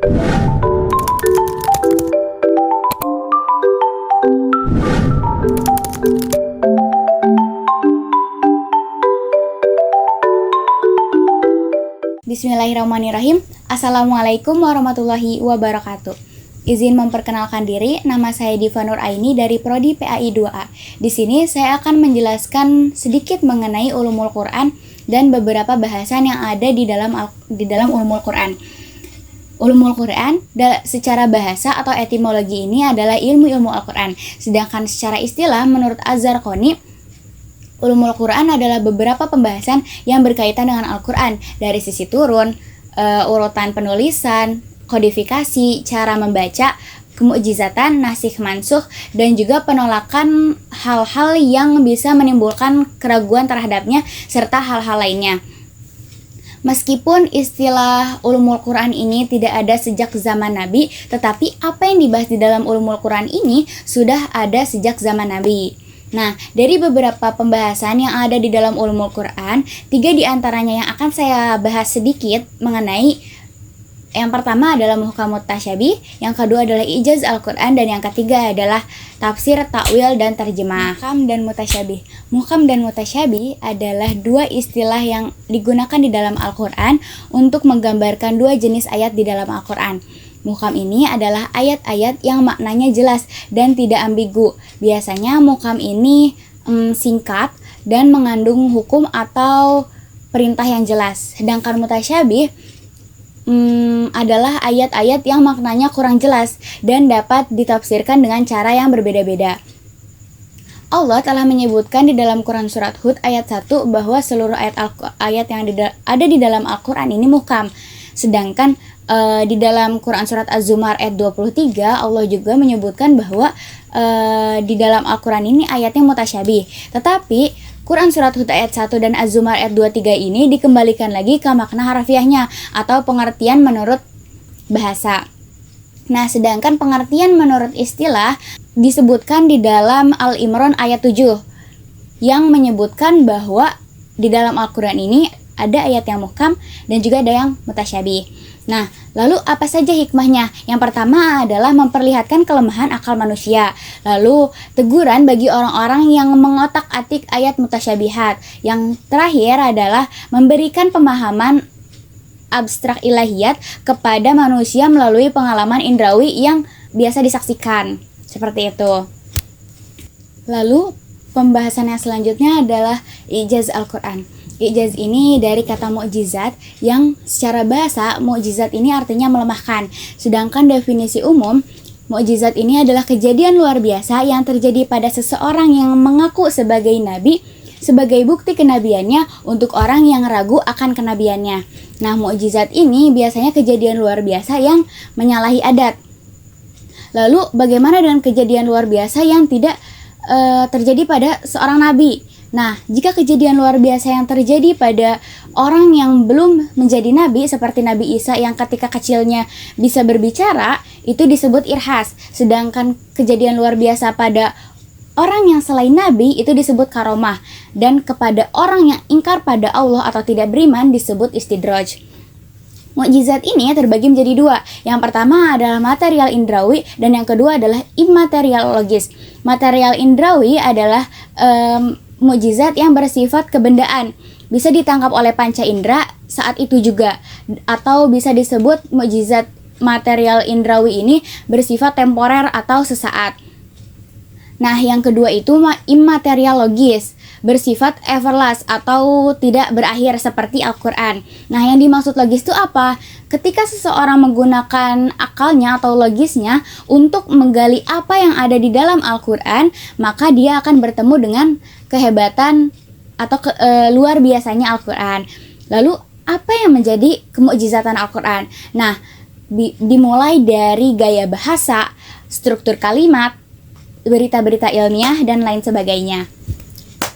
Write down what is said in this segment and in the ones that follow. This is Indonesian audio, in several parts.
Bismillahirrahmanirrahim. Assalamualaikum warahmatullahi wabarakatuh. Izin memperkenalkan diri, nama saya Diva Nur Aini dari Prodi PAI 2A. Di sini saya akan menjelaskan sedikit mengenai ulumul Quran dan beberapa bahasan yang ada di dalam ulumul Quran. Ulumul Quran secara bahasa atau etimologi ini adalah ilmu-ilmu Al-Quran. Sedangkan secara istilah menurut Az-Zarqani, ulumul Quran adalah beberapa pembahasan yang berkaitan dengan Al-Quran dari sisi turun, urutan penulisan, kodifikasi, cara membaca, kemu'jizatan, nasikh mansukh, dan juga penolakan hal-hal yang bisa menimbulkan keraguan terhadapnya serta hal-hal lainnya. Meskipun istilah ulumul Quran ini tidak ada sejak zaman Nabi, tetapi apa yang dibahas di dalam ulumul Quran ini sudah ada sejak zaman Nabi. Nah, dari beberapa pembahasan yang ada di dalam ulumul Quran, 3 diantaranya yang akan saya bahas sedikit mengenai. Yang pertama adalah muhkamut tasyabih, yang kedua adalah ijaz Al-Quran, dan yang ketiga adalah tafsir, takwil, dan terjemah. Muhkam dan mutasyabih. Muhkam dan mutasyabih adalah 2 istilah yang digunakan di dalam Al-Quran untuk menggambarkan 2 jenis ayat di dalam Al-Quran. Muhkam ini adalah ayat-ayat yang maknanya jelas dan tidak ambigu. Biasanya muhkam ini singkat dan mengandung hukum atau perintah yang jelas. Sedangkan mutasyabih adalah ayat-ayat yang maknanya kurang jelas dan dapat ditafsirkan dengan cara yang berbeda-beda. Allah telah menyebutkan di dalam Quran surat Hud ayat 1 bahwa seluruh ayat yang ada di dalam Al-Quran ini muhkam. Sedangkan di dalam Quran surat Az-Zumar ayat 23 Allah juga menyebutkan bahwa di dalam Al-Quran ini ayatnya mutasyabih. Tetapi Quran surat Hud ayat 1 dan Az-Zumar ayat 23 ini dikembalikan lagi ke makna harafiahnya atau pengertian menurut bahasa. Nah, sedangkan pengertian menurut istilah disebutkan di dalam Al-Imran ayat 7 yang menyebutkan bahwa di dalam Al-Quran ini ada ayat yang muhkam dan juga ada yang mutasyabih. Nah, lalu apa saja hikmahnya? Yang pertama adalah memperlihatkan kelemahan akal manusia. Lalu, teguran bagi orang-orang yang mengotak-atik ayat mutasyabihat. Yang terakhir adalah memberikan pemahaman abstrak ilahiyat kepada manusia melalui pengalaman indrawi yang biasa disaksikan. Seperti itu. Lalu, pembahasan yang selanjutnya adalah ijaz Al-Quran. Ijaz ini dari kata mukjizat yang secara bahasa mukjizat ini artinya melemahkan. Sedangkan definisi umum, mukjizat ini adalah kejadian luar biasa yang terjadi pada seseorang yang mengaku sebagai nabi sebagai bukti kenabiannya untuk orang yang ragu akan kenabiannya. Nah, mukjizat ini biasanya kejadian luar biasa yang menyalahi adat. Lalu bagaimana dengan kejadian luar biasa yang tidak terjadi pada seorang nabi? Nah, jika kejadian luar biasa yang terjadi pada orang yang belum menjadi nabi seperti Nabi Isa yang ketika kecilnya bisa berbicara, itu disebut irhas. Sedangkan kejadian luar biasa pada orang yang selain nabi itu disebut karomah. Dan kepada orang yang ingkar pada Allah atau tidak beriman disebut istidraj. Mukjizat ini terbagi menjadi 2. Yang pertama adalah material indrawi dan yang kedua adalah imaterial logis. Material indrawi adalah mukjizat yang bersifat kebendaan, bisa ditangkap oleh panca indera saat itu juga, atau bisa disebut mukjizat material indrawi ini bersifat temporer atau sesaat. Nah, yang kedua itu immaterial logis, bersifat everlast atau tidak berakhir seperti Al-Quran. Nah, yang dimaksud logis itu apa? Ketika seseorang menggunakan akalnya atau logisnya untuk menggali apa yang ada di dalam Al-Quran, maka dia akan bertemu dengan kehebatan atau luar biasanya Al-Quran. Lalu, apa yang menjadi kemukjizatan Al-Quran? Nah, dimulai dari gaya bahasa, struktur kalimat, berita-berita ilmiah, dan lain sebagainya.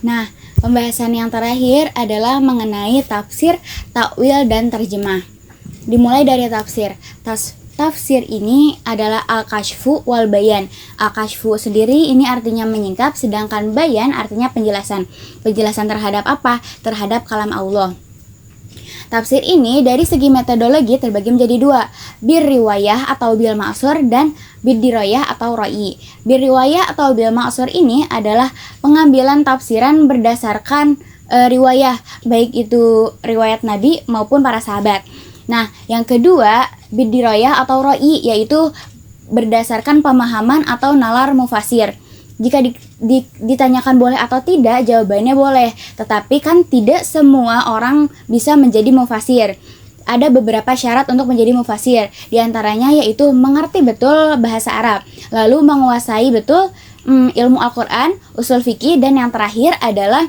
Nah, pembahasan yang terakhir adalah mengenai tafsir, takwil, dan terjemah. Dimulai dari tafsir. Tafsir ini adalah al-kashfu wal bayan. Al-kashfu sendiri ini artinya menyingkap, sedangkan bayan artinya penjelasan. Penjelasan terhadap apa? Terhadap kalam Allah. Tafsir ini dari segi metodologi terbagi menjadi dua, bir riwayah atau bil ma'sur dan bir diroyah atau roi. Bir riwayah atau bil ma'sur ini adalah pengambilan tafsiran berdasarkan riwayah, baik itu riwayat Nabi maupun para sahabat. Nah, yang kedua, bir diroyah atau roi, yaitu berdasarkan pemahaman atau nalar mufasir. Jika ditanyakan boleh atau tidak, jawabannya boleh. Tetapi kan tidak semua orang bisa menjadi mufasir. Ada beberapa syarat untuk menjadi mufasir. Di antaranya yaitu mengerti betul bahasa Arab, lalu menguasai betul ilmu Al-Quran, usul fikih, dan yang terakhir adalah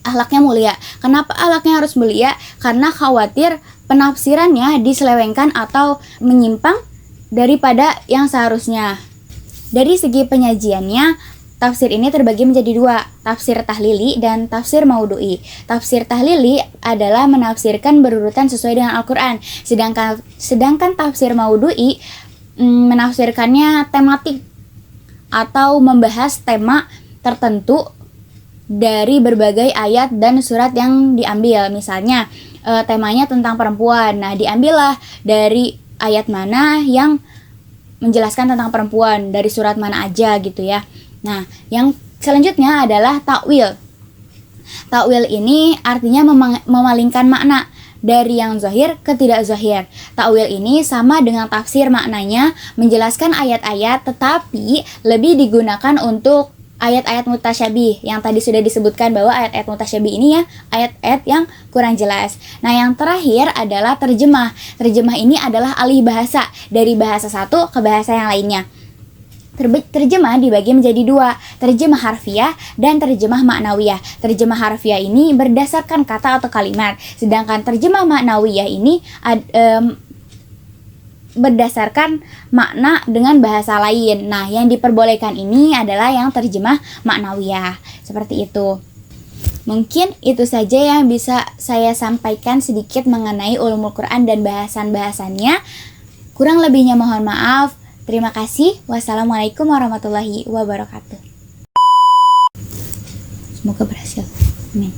akhlaknya mulia. Kenapa akhlaknya harus mulia? Karena khawatir penafsirannya diselewengkan atau menyimpang daripada yang seharusnya. Dari segi penyajiannya, tafsir ini terbagi menjadi dua, tafsir tahlili dan tafsir maudhu'i. Tafsir tahlili adalah menafsirkan berurutan sesuai dengan Al-Quran, sedangkan tafsir maudhu'i menafsirkannya tematik atau membahas tema tertentu dari berbagai ayat dan surat yang diambil. Misalnya temanya tentang perempuan, nah diambillah dari ayat mana yang menjelaskan tentang perempuan, dari surat mana aja gitu ya. Nah, yang selanjutnya adalah takwil. Takwil ini artinya memalingkan makna dari yang zahir ke tidak zahir. Takwil ini sama dengan tafsir, maknanya menjelaskan ayat-ayat tetapi lebih digunakan untuk ayat-ayat mutasyabih yang tadi sudah disebutkan bahwa ayat-ayat mutasyabih ini ya ayat-ayat yang kurang jelas. Nah, yang terakhir adalah terjemah. Terjemah ini adalah alih bahasa dari bahasa satu ke bahasa yang lainnya. Terjemah dibagi menjadi dua, terjemah harfiah dan terjemah maknawiyah. Terjemah harfiah ini berdasarkan kata atau kalimat, sedangkan terjemah maknawiyah ini berdasarkan makna dengan bahasa lain. Nah, yang diperbolehkan ini adalah yang terjemah maknawiyah. Seperti itu. Mungkin itu saja yang bisa saya sampaikan sedikit mengenai ulumul Quran dan bahasan-bahasannya. Kurang lebihnya mohon maaf. Terima kasih. Wassalamualaikum warahmatullahi wabarakatuh. Semoga berhasil. Amin.